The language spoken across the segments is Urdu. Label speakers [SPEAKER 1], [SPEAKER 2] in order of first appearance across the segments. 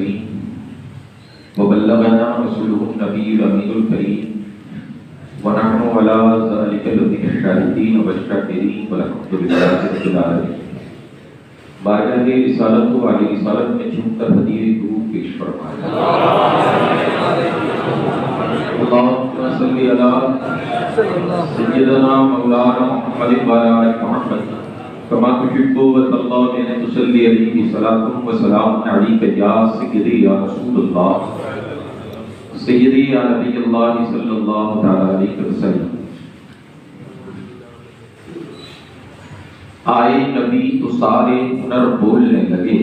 [SPEAKER 1] المرسلين وبلغنا رسوله النبي الأمين الكريم ونحن على ذلك لمن الشاهدين والشاكرين والحمد لله رب العالمين. بارگاہ رسالت و علی رسالت میں جھک کر ہدیہ درود پیش فرمائے. اللهم صل على سيدنا مولانا محمد وعلى آل محمد كما تحب وترضى أن تصلي عليه صلاة وسلام عليك يا سيدي يا رسول الله سيدي يا نبي الله صلى الله عليه وسلم. آئے نبی تو سارے ہنر بولنے لگے.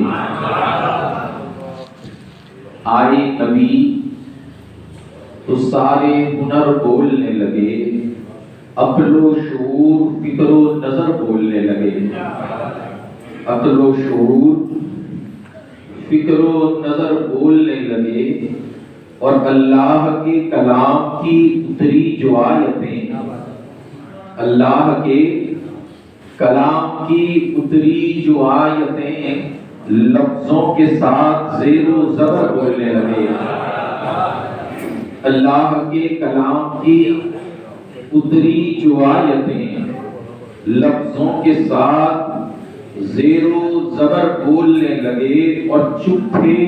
[SPEAKER 1] آئے نبی تو سارے ہنر بولنے لگے. عقل و شعور فکر و نظر بولنے لگے. عقل و شعور فکر و نظر بولنے لگے اور اللہ کے کلام کی اتری جو آیتیں اللہ کے کلام کی اتری جو آیتیں لفظوں کے ساتھ زیر و زبر بولنے لگے. اللہ کے کلام کی اتری جو آیتیں لفظوں کے ساتھ زیر و زبر بولنے لگے اور چپ تھے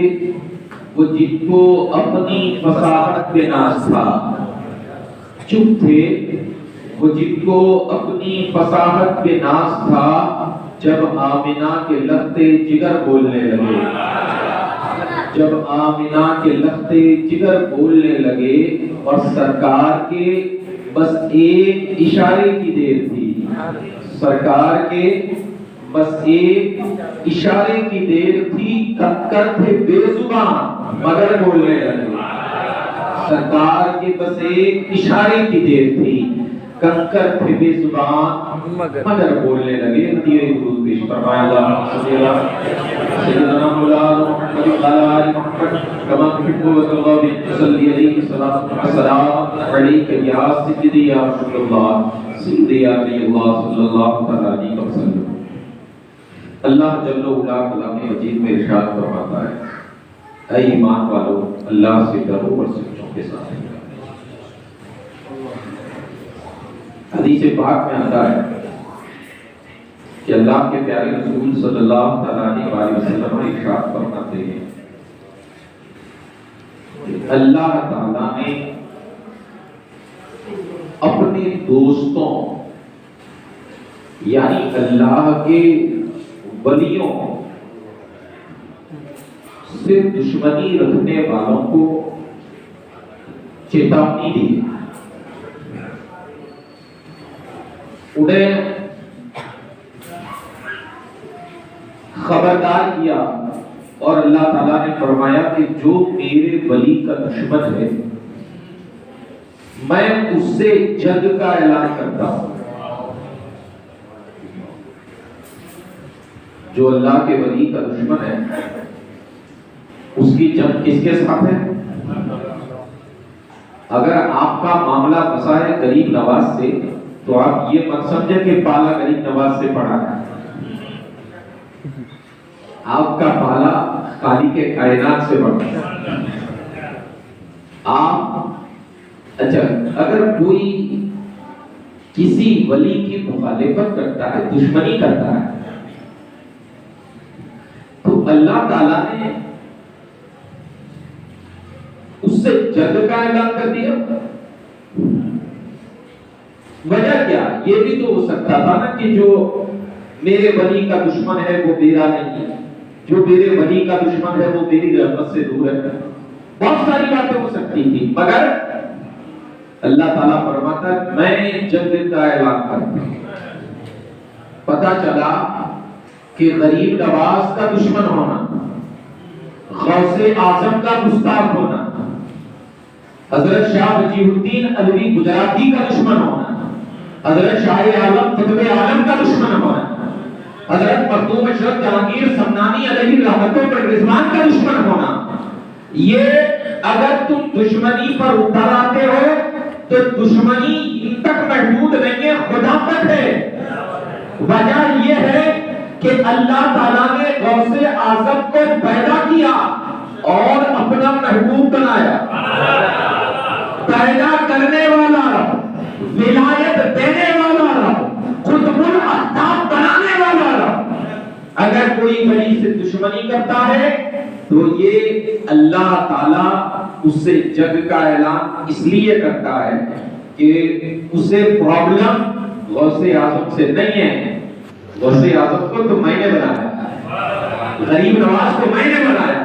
[SPEAKER 1] وہ جن کو اپنی فصاحت پہ ناز تھا. چپ تھے وہ جن کو اپنی فصاحت پہ ناز تھا جب آمنہ کے لختے جگر بولنے لگے. جب آمنہ کے لختے جگر بولنے لگے اور سرکار کے بس ایک اشارے کی دیر تھی. سرکار کے بس ایک اشارے کی دیر تھی. کنکر تھے بے زبان مگر بولنے لگے. سرکار کے بس ایک اشارے کی دیر تھی. کنکر تھے بے زبان مگر بولنے لگے. دیئے درود پیش فرمائے. اللہ سیدنا مولانا محمد وعلى آل محمد كما تحب وترضى صلی علیہ السلام علیک یا سیدی یا رسول اللہ سیدی یا نبی اللہ صلی اللہ علیہ وسلم. اللہ جل وعلا کلام مجید میں ارشاد فرماتا ہے اے ایمان والو اللہ سے ڈرو اور سچوں کے ساتھ. حدیث پاک میں آتا ہے کہ اللہ کے پیارے رسول صلی اللہ علیہ وسلم ارشاد فرماتے ہیں کہ اللہ تعالیٰ نے اپنے دوستوں یعنی اللہ کے ولیوں سے دشمنی رکھنے والوں کو چیتاونی دی. انہیں خبردار کیا اور اللہ تعالیٰ نے فرمایا کہ جو میرے ولی کا دشمن ہے میں اس سے جنگ کا اعلان کرتا ہوں. جو اللہ کے ولی کا دشمن ہے اس کی جنگ کس کے ساتھ ہے؟ اگر آپ کا معاملہ پھنسا ہے غریب نواز سے تو آپ یہ مت سمجھیں کہ پالا غریب نواز سے پڑا ہے. آپ کا پالا خالق کے کائنات سے پڑا ہے. آپ اچھا اگر کوئی کسی ولی کی مخالفت کرتا ہے دشمنی کرتا ہے تو اللہ تعالیٰ نے اس سے جنگ کا اعلان کر دیا. وجہ کیا؟ یہ بھی تو ہو سکتا تھا نا کہ جو میرے ولی کا دشمن ہے وہ میرا نہیں ہے. جو میرے ولی کا دشمن ہے وہ میری رحمت سے دور ہے. بہت ساری باتیں ہو سکتی تھی مگر اللہ تعالیٰ فرماتا ہے میں جنگ کا اعلان کرتا ہوں. پتہ چلا کہ غریب نواز کا دشمن ہونا، غوث اعظم کا گستاخ ہونا، حضرت شاہ وجیہ الدین علوی گجراتی کا دشمن ہونا، حضرت شاہ عالم قطب عالم کا دشمن ہونا، حضرت مخدوم اشرف جہانگیر سمنانی علیہ رحمتوں پر رضوان کا دشمن ہونا، یہ اگر تم دشمنی پر اتر آتے ہو تو دشمنی تک محدود نہیں ہے، خدا تک ہے. وجہ یہ ہے کہ اللہ تعالیٰ نے غوث اعظم کو پیدا کیا اور اپنا محبوب بنایا، پیدا کرنے والا رب، ولایت دینے والا رب، قطب الاقطاب بنانے والا رب، اگر کوئی ولی سے دشمنی کرتا ہے تو یہ اللہ تعالیٰ اس سے جنگ کا اعلان اس لیے کرتا ہے کہ اسے پرابلم غوث اعظم سے نہیں ہے. غوث اعظم کو تو میں نے بنایا، غریب نواز کو میں نے بنایا،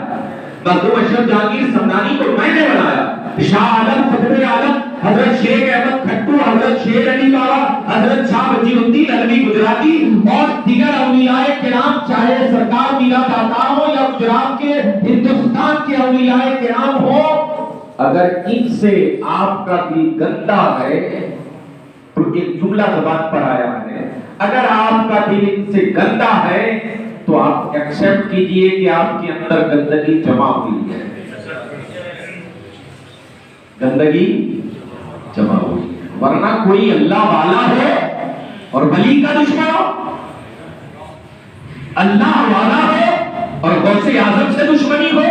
[SPEAKER 1] مخدوم اشرف جہانگیر سمدانی کو میں نے بنایا، شاہ عالم خطب عالم حضرت شیخ احمد کھٹو، حضرت شیر علی بابا، حضرت شاہ وجیہ الدین علوی گجراتی اور دیگر اولیاء کرام، چاہے سرکار میرا داتا ہو یا گجرات کے ہندوستان کے اولیاء کرام ہو، اگر ان سے آپ کا دل گندا ہے تو ایک جملہ زبان پر آیا ہے، اگر آپ کا دل ان سے گندا ہے تو آپ ایکسپٹ کیجئے کہ آپ کے اندر گندگی جمع ہوئی ہے، گندگی جمع ہوئی ہے. ورنہ کوئی اللہ والا ہو اور ولی کا دشمن ہو، اللہ والا ہو اور غوث اعظم سے دشمنی ہو،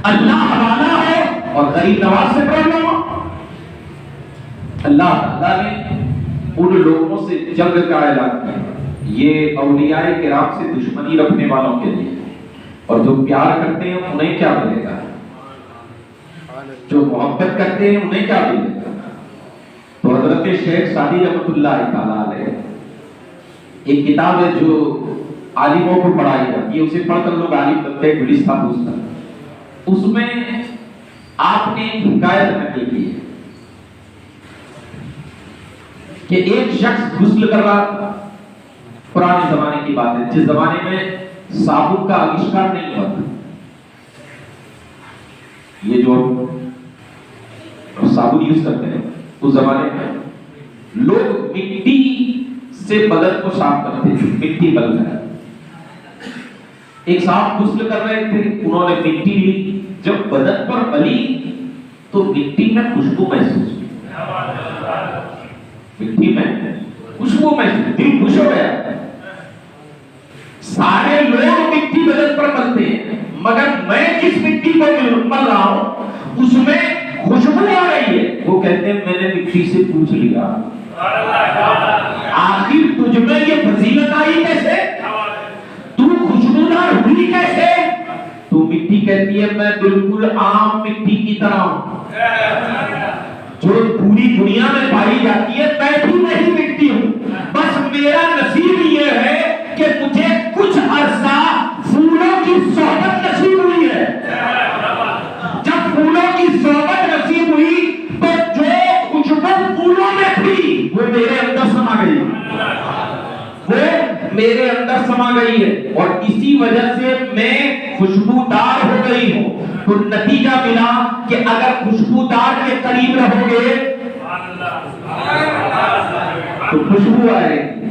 [SPEAKER 1] اللہ والا ہو اور غریب نواز سے پرابلم ہو. اللہ تعالیٰ نے ان لوگوں سے جنگ کا اعلان کیا، یہ اولیاء کرام سے دشمنی رکھنے والوں کے لیے، اور جو پیار کرتے ہیں انہیں کیا ملے گا، جو محبت کرتے ہیں انہیں کیا ملے گا. تو حضرت شیخ سعدی رحمۃ اللہ تعالیٰ علیہ ایک کتاب ہے جو عالموں کو پڑھائی جاتی ہے، اسے پڑھ کر لوگ عالم بنتے ہیں، گلستہ پوچھتا، اس میں آپ نے ایک حکایت نقل کی ہے کہ ایک شخص غسل کر رہا تھا، پرانے زمانے کی بات ہے جس زمانے میں صابن کا آوشکار نہیں ہوا تھا. یہ جو صابن یوز کرتے ہیں اس زمانے میں لوگ مٹی سے بدن کو صاف کرتے تھے، مٹی بل ہے. ایک صاحب غسل کر رہے تھے، انہوں نے مٹی لی، جب بدن پر بلی تو مٹی میں خوشبو محسوس ہوئی، مٹی میں خوشبو محسوس، دل خوش ہو گیا. سارے لوگ مٹی بدن پر ملتے ہیں مگر میں جس مٹی کو مل رہا ہوں اس میں خوشبو آ رہی ہے. وہ کہتے ہیں میں نے مٹی سے پوچھ لیا آخر تجھ میں یہ فضیلت آئی کیسے، تو خوشبودار ہوئی کیسے. تو مٹی کہتی ہے میں بالکل عام مٹی کی طرح ہوں جو پوری دنیا میں پائی جاتی ہے، میں بھی وہی مٹی ہوں، بس میرا نصیب یہ ہے کہ مجھے کچھ عرصہ پھولوں کی صحبت نصیب ہوئی ہے. جب پھولوں کی صحبت نصیب ہوئی تو جو خوشبو پھولوں میں تھی وہ میرے اندر سما گئی، وہ میرے اندر سما گئی ہے اور اسی وجہ سے میں خوشبودار ہو گئی ہوں. تو نتیجہ ملا کہ اگر خوشبودار کے قریب رہو گے تو خوشبو آئے گی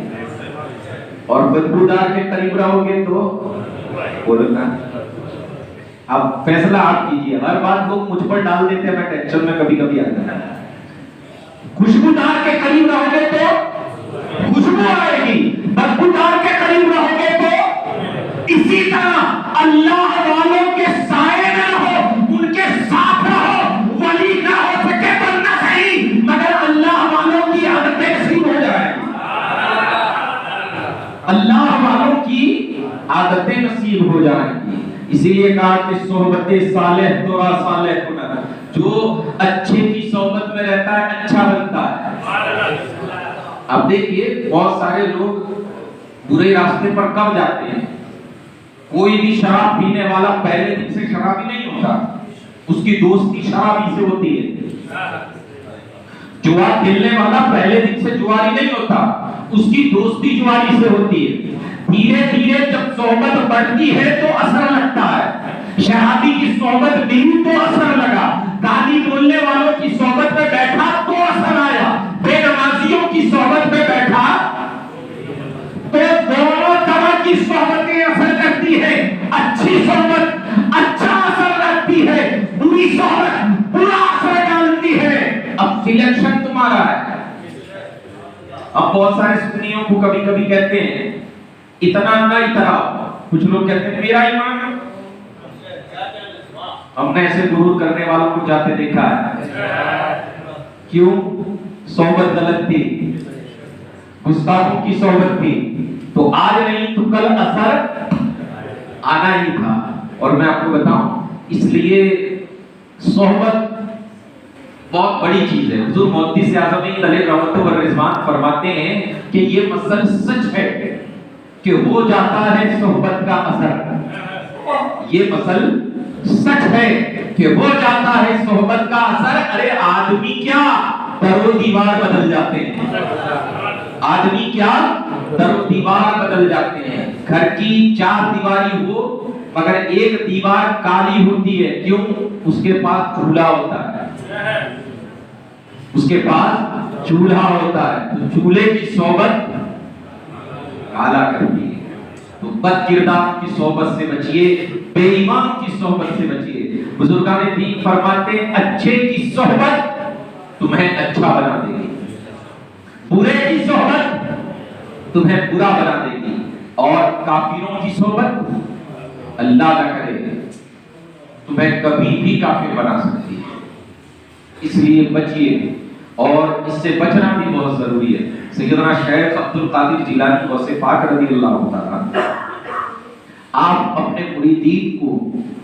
[SPEAKER 1] اور بدبودار کے قریب رہو گے تو بولنا. اب فیصلہ آپ کیجئے، ہر بات لوگ مجھ پر ڈال دیتے ہیں، میں ٹینشن میں کبھی کبھی آتا ہے. خوشبودار کے قریب رہو گے تو خوشبو آئے گی، بدبودار کے قریب رہو گے تو اسی طرح اللہ والوں کے سائے میں رہو، ان کے ساتھ رہو، ولی نہ ہو سکے بننا صحیح مگر اللہ والوں کی عادتیں نصیب ہو جائیں، اللہ والوں کی عادتیں نصیب ہو جائیں گی. اسی لیے کہا کہ صحبت صالح تورا صالح ہونا، جو اچھے کی صحبت میں رہتا ہے اچھا بنتا ہے. اب دیکھیے بہت سارے لوگ برے راستے پر کب جاتے ہیں. کوئی بھی شراب پینے والا پہلے دن سے شرابی نہیں ہوتا، اس کی دوستی شرابی سے ہوتی ہے. جوا کھیلنے والا پہلے دن سے جواری نہیں ہوتا، اس کی دوستی جواری سے ہوتی ہے. دھیرے دھیرے جب صحبت بڑھتی ہے تو اثر لگتا ہے. شرابی کی صحبت ملی تو اثر لگا، گالی بولنے والوں کی صحبت میں بیٹھا تو اثر آیا، بے نمازیوں کی صحبت میں بیٹھا تو دونوں طرح کی صحبتیں اثر کرتی ہے. اچھی صحبت اچھا اثر رکھتی ہے، بری صحبت برا اثر ڈالتی ہے. اب سلیکشن تمہارا ہے. اب بہت سارے سنیوں کو کبھی کبھی کہتے ہیں اتنا نہ اتراؤ، کچھ لوگ کہتے ہیں میرا ایمان ہم نے ایسے غرور کرنے والوں کو جاتے دیکھا ہے. کیوں؟ صحبت غلط تھی، گستاخوں کی صحبت تھی، تو آج نہیں تو کل اثر آنا ہی تھا. اور میں آپ کو بتاؤں، اس لیے صحبت بہت بڑی چیز ہے. حضور محدث اعظم علیہ رحمت و رضوان فرماتے ہیں کہ یہ مسئلہ سچ ہے کہ ہو جاتا ہے صحبت کا اثر. یہ مسئلہ سچ ہے کہ ہو جاتا ہے صحبت کا اثر. ارے آدمی کیا در و دیوار بدل جاتے ہیں، آدمی کیا در و دیوار بدل جاتے ہیں. گھر کی 4 دیواری ہو مگر ایک دیوار کالی ہوتی ہے. کیوں؟ اس کے پاس چولہا ہوتا ہے، اس کے پاس چولہا ہوتا ہے. تو چولہے کی صحبت کالا کرتی ہے. تو بد کردار کی صحبت سے بچیے، بے ایمان کی صحبت سے بچیے. بزرگان دین فرماتے ہیں اچھے کی صحبت تمہیں اچھا بنا دے گی، برے کی صحبت تمہیں برا بنا دے گی، اور کافروں کی صحبت اللہ نہ کرے تمہیں کبھی بھی کافر بنا سکتی ہے. اس لیے بچیے، اور اس سے بچنا بھی بہت ضروری ہے. سیدنا شیخ عبد القادر جیلانی غوث پاک رضی اللہ تعالیٰ آپ اپنے مریدین کو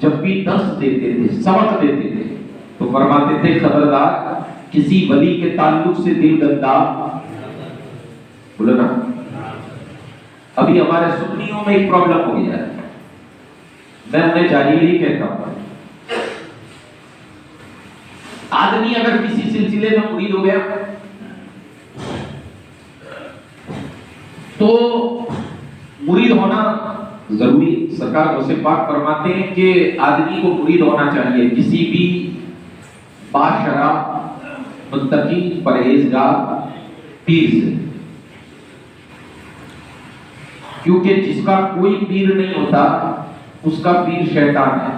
[SPEAKER 1] جب بھی درس دیتے تھے، سبق دیتے تھے، تو فرماتے تھے خبردار کسی ولی کے تعلق سے دل گندا بولو نا. ابھی ہمارے سنیوں میں ایک پرابلم ہو گیا ہے، میں انہیں جاہل ہی کہتا ہوں. آدمی اگر کسی سلسلے میں مرید ہو گیا تو مرید ہونا ضروری. سرکار غوث پاک فرماتے ہیں کہ آدمی کو مرید ہونا چاہیے کسی بھی باشرع متقی پرہیزگار پیر سے، کیونکہ جس کا کوئی پیر نہیں ہوتا اس کا پیر شیطان ہے.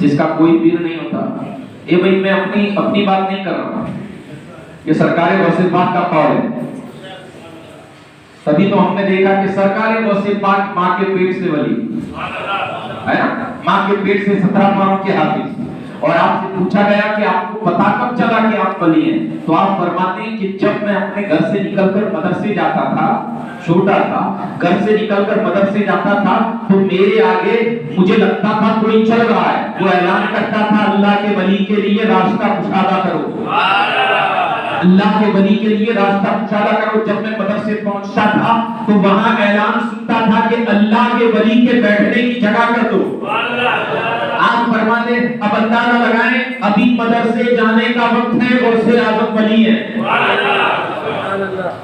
[SPEAKER 1] جس کا کوئی پیر نہیں ہوتا، یہ بھائی میں اپنی بات نہیں کر رہا ہوں، یہ سرکار غوث پاک کا قول ہے. تبھی تو ہم نے دیکھا کہ سرکار غوث پاک ماں کے پیٹ سے ولی ہے نا، ماں کے پیٹ سے 17 پاروں کے حافظ. اور آپ سے پوچھا گیا کہ آپ کو پتا کب چلا کہ آپ ولی ہیں؟ تو آپ فرماتے ہیں کہ جب میں اپنے گھر سے نکل کر مدرسے جاتا تھا، چھوٹا تھا، گھر سے نکل کر مدرسے جاتا تھا تو میرے آگے مجھے لگتا تھا کوئی چل رہا ہے، وہ اعلان کرتا تھا اللہ کے ولی کے لیے راستہ کشادہ کرو، اللہ کے ولی کے لیے راستہ کشادہ کرو. جب میں مدرسے پہنچتا تھا تو وہاں اعلان سنتا تھا کہ اللہ کے ولی کے بیٹھنے کی جگہ کر دو. آپ فرماتے اب اندازہ لگائیں ابھی مدرسے جانے کا وقت ہے، غوث اعظم ولی ہے.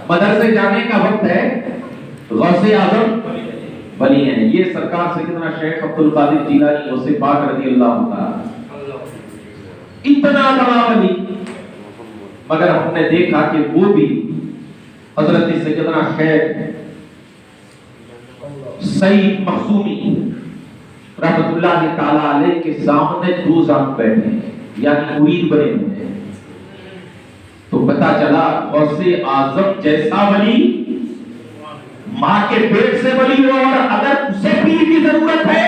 [SPEAKER 1] مدرسے جانے کا وقت ہے، غوث اعظم ولی ہیں. یہ سرکار سیدنا شیخ عبد القادر جیلانی غوث پاک رضی اللہ تعالی اتنا بڑا ولی، مگر ہم نے دیکھا کہ وہ بھی حضرت سیدنا شیخ سید مخزومی رحمت اللہ تعالی علیہ کے سامنے 2 زام بیٹھے ہیں، یعنی مرید بنے ہوئے ہیں. تو پتا چلا غوث اعظم جیسا ولی ماں کے پیٹ سے ولی ہو، اور اگر اسے پیر کی ضرورت ہے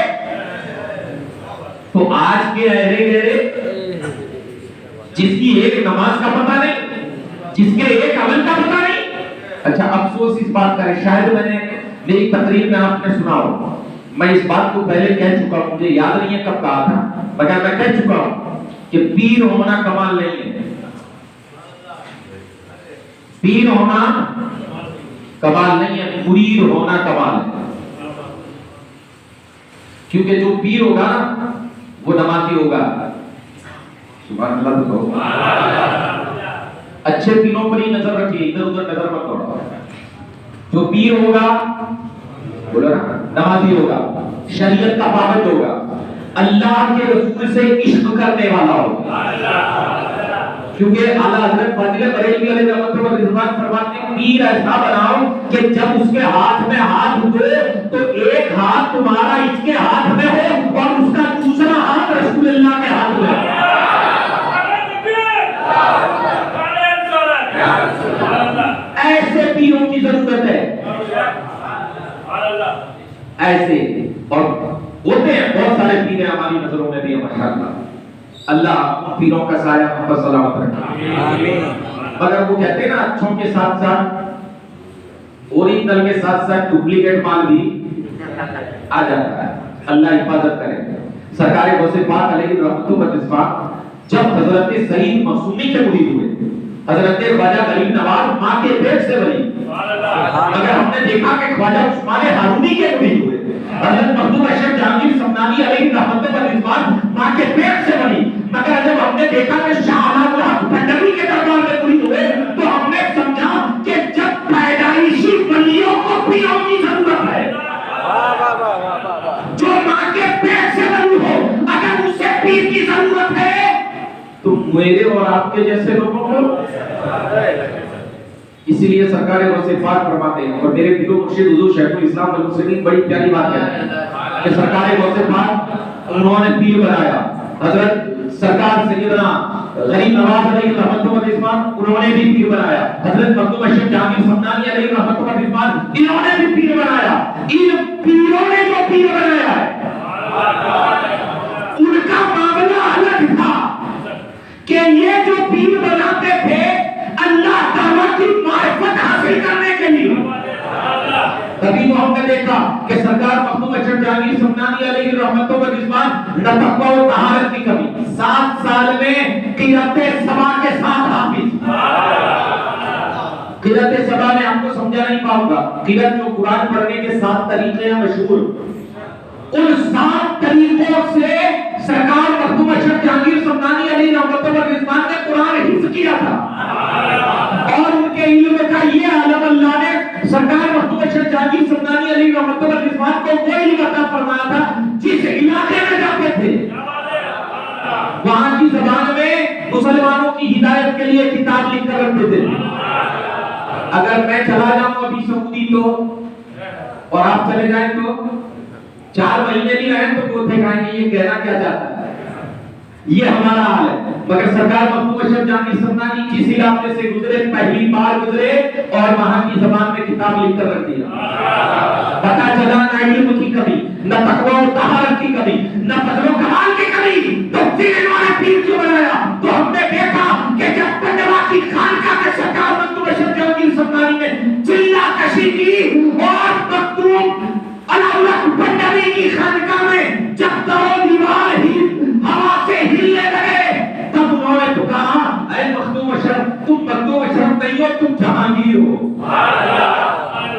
[SPEAKER 1] تو آج کے اہلِ گہرے جس کی ایک نماز کا پتہ نہیں، جس کے ایک عمل کا پتہ نہیں. اچھا افسوس اس بات کا ہے، شاید میں نے میری تقریر میں آپ نے سنا ہو، میں اس بات کو پہلے کہہ چکا ہوں، مجھے یاد نہیں ہے کب کہا تھا، مگر میں کہہ چکا ہوں کہ پیر ہونا کمال نہیں ہے. پیر ہونا کمال نہیں ہے، مرید ہونا کمال ہے. کیونکہ جو پیر ہوگا وہ نمازی ہوگا. سبحان اللہ تو کہو. اچھے پیروں پر ہی نظر رکھیے، ادھر ادھر نظر مت دوڑاؤ. جو پیر ہوگا بولو نا نمازی ہوگا، شریعت کا پابند ہوگا، اللہ کے رسول سے عشق کرنے والا ہوگا. کیونکہ اعلیٰ حضرت فاضل بریلوی علیہ رحمۃ اللہ رضوان فرماتے ہیں پیر ایسا بناؤ کہ جب اس کے ہاتھ میں ہاتھ دو تو ایک ہاتھ تمہارا اس کے ہاتھ میں ہو اور اس کا دوسرا ہاتھ رسول اللہ کے ہاتھ میں ہو. ایسے پیروں کی ضرورت ہے، ایسے. اور ہوتے ہیں بہت بڑے پیر ہیں ہماری نظروں میں بھی ماشاءاللہ. اللہ ان پیروں کا سایہ ہم پر سلامت رکھے. آمین. مگر وہ کہتے ہیں نا اچھوں کے ساتھ ساتھ اوریجنل کے ساتھ ساتھ ڈپلیکیٹ مال بھی آ جاتا ہے. اللہ حفاظت کرے. سرکار غوث پاک علیہ رحمت و رضوان جب حضرت سعید معصومی کے مرید ہوئے, حضرت خواجہ غریب نواز ماں کے پیٹ سے بنی, مگر ہم نے دیکھا کہ خواجہ عثمان ہارونی کے مرید ہوئے, حضرت مخدوم اشرف جہانگیر سمنانی علیہ رحمت و رضوان ماں کے پیٹ سے بنی, مگر جب ہم نے دیکھا کہ شاہ عالم الحق بھنڈاری کے دربار میں مرید ہوئے تو ہم نے سمجھا کہ جب پیدائشی ولیوں کو پیروں کی ضرورت ہے, جو ماں کے پیٹ سے بنی ہو, اگر اسے پیر کی ضرورت ہے تو میرے اور آپ کے جیسے لوگوں کو. اسی لیے سرکار غوث پاک فرماتے ہیں, اور میرے پیرو مرشد حضور شیخ الاسلام المسلمین بڑی پیاری بات ہے کہ سرکار غوث پاک انہوں نے پیر بنایا. حضرت سرکار سیدنا غریب نواز علیہ رحمت و رضوان انہوں نے بھی پیر بنایا. حضرت مخدوم اشرف جہانگیر سمنانی علیہ رحمت و رضوان انہوں نے بھی پیر بنایا. ان پیروں نے جو پیر بنایا ہے ان کا معاملہ الگ تھا کہ یہ جو پیر بناتے تھے اللہ تعالیٰ کی معرفت حاصل کرنے کے لیے. تبھی تو ہم نے دیکھا کہ سرکار مخدوم اشرف جہانگیر سمنانی علیہ رحمت و رضوان نہ تقویٰ و طہارت کی کمی, 7 سال میں قرأت سبع کے ساتھ حافظ. قرأت سبع میں آپ کو سمجھا نہیں پاؤں گا, قرأت جو قرآن پڑھنے کے 7 طریقے ہیں مشہور, ان 7 طریقوں سے سرکار مخدوم اشرف جہانگیر سمنانی علیہ رحمت و رضوان نے قرآن حفظ کیا تھا. اور ان کے علم کا یہ عالم اللہ نے سرکار مخدوم اشرف جہانگیر سمنانی علیہ رحمت و رضوان کو وہ علم عطا فرمایا تھا جس علاقے میں جاتے تھے وہاں کی زبان میں مسلمانوں کی ہدایت کے لیے کتاب لکھ کر رکھتے تھے. اگر میں چلا جاؤں ابھی سعودی تو اور آپ چلے جائیں تو 4 مہینے بھی رہیں تو وہ کہیں گے یہ کہنا کیا چاہتا ہے. یہ ہمارا حال ہے. مگر سرکار مخدوم اشرف جہانگیر سمنانی جس علاقے سے گزرے پہلی بار گزرے اور وہاں کی زبان میں کتاب لکھ کر رکھ دیا. پتہ چلا نہ علم کی کمی, نہ تقویٰ و طہارت کی کمی, نہ فضل و کمال کی کمی, تو پھر انہوں نے پیر کیوں بنایا. تو ہم نے دیکھا کہ جب پنڈوا کی خانقاہ کے سرکار مخدوم اشرف جہانگیر سمنانی نے چلہ کشی کی اور مخدوم الحق بھنڈاری کی خانقاہ میں جب درو دیوار ہی ہوا سے ہلنے لگے تب انہوں نے پکارا اے مخدوم اشرف, تم مخدوم اشرف نہیں ہو, تم جہانگیر ہو.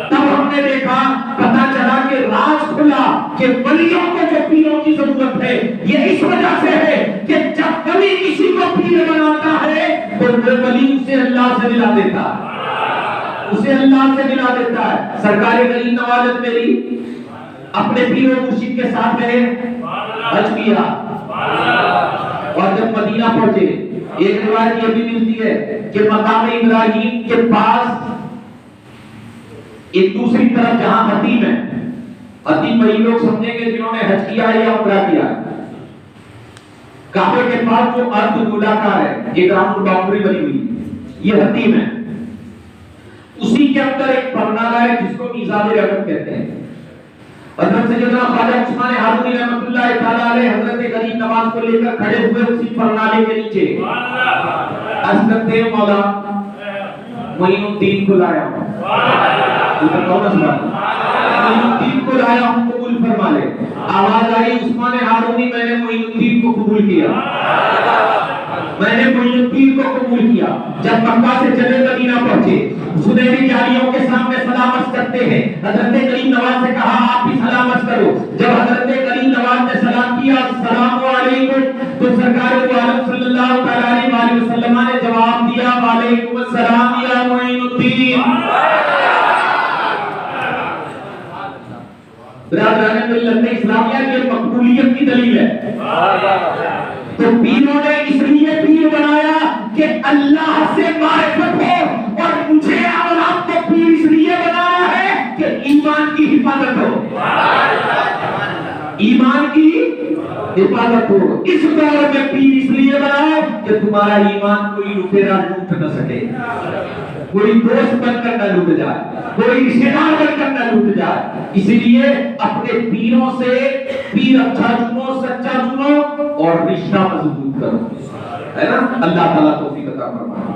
[SPEAKER 1] تب ہم نے دیکھا, پتہ چلا کہ راز کھلا کہ ولیوں کو جو پیروں کی ضرورت ہے یہ اس وجہ سے ہے کہ جب ولی کسی کو پیر بناتا ہے تو وہ ولی اسے اللہ سے ملا دیتا ہے, اسے اللہ سے ملا دیتا ہے. سرکار غریب نواز میری اپنے پیر و مرشد کے ساتھ رہے, حج کیا, اور جب مدینہ پہنچے ایک روایت یہ بھی ملتی ہے کہ مقام ابراہیم کے پاس ایک دوسری طرف جہاں حتیم ہے, حتیم وہی لوگ سمجھیں گے جنہوں نے حج کیا ہے یا عمرہ کیا ہے, کعبے کے پاس جو ارض گولاکار ہے ایک راؤنڈ باؤنڈری بنی ہوئی یہ حتیم ہے, اسی کے اندر ایک پرنالہ ہے جس کو میزاب رحمت کہتے ہیں. حضرت سیدنا خواجہ عثمان ہارونی رحمۃ اللہ تعالی علیہ حضرت غریب نواز کو لے کر کھڑے ہوئے اسی پرنالے کے نیچے عرض کرتے ہیں مولا معین الدین کو لایا ہوں, معین الدین کو لایا ہوں, قبول فرما لے. آواز آئی عثمان ہارونی میں نے معین الدین کو قبول کیا, میں نے معین الدین کو قبول کیا. جب مکہ سے چلے مدینہ پہنچے سنہری جالیوں کے سامنے سلامت کرتے ہیں. حضرت غریب نواز سے کہا آپ بھی سلامت کرو. جب حضرت غریب نواز نے سلام کیا السلام علیکم تو سرکار دو عالم صلی اللہ علیہ وسلم نے جواب دیا وعلیکم السلام یا معین الدین. برادران ملت اسلامیہ کی مقبولیت کی دلیل ہے. تو پیروں نے اس لیے پیر بنایا کہ اللہ سے معرفت ہو, اور مجھے اور آپ کو پیر اس لیے بنایا ہے کہ ایمان کی حفاظت ہو, ایمان کی حفاظت ہو. اس دور میں پیر اس لیے بنایا کہ تمہارا ایمان کوئی لٹیرا لوٹ نہ سکے, کوئی دوست بن کر نہ لوٹ جائے, کوئی رشتہ دار بن کر نہ لوٹ جائے. اسی لیے اپنے پیروں سے پیر اچھا چنو، سچا چنو اور رشتہ مضبوط کرو، ہے نا؟ اللہ تعالیٰ توفیق عطا فرمائے۔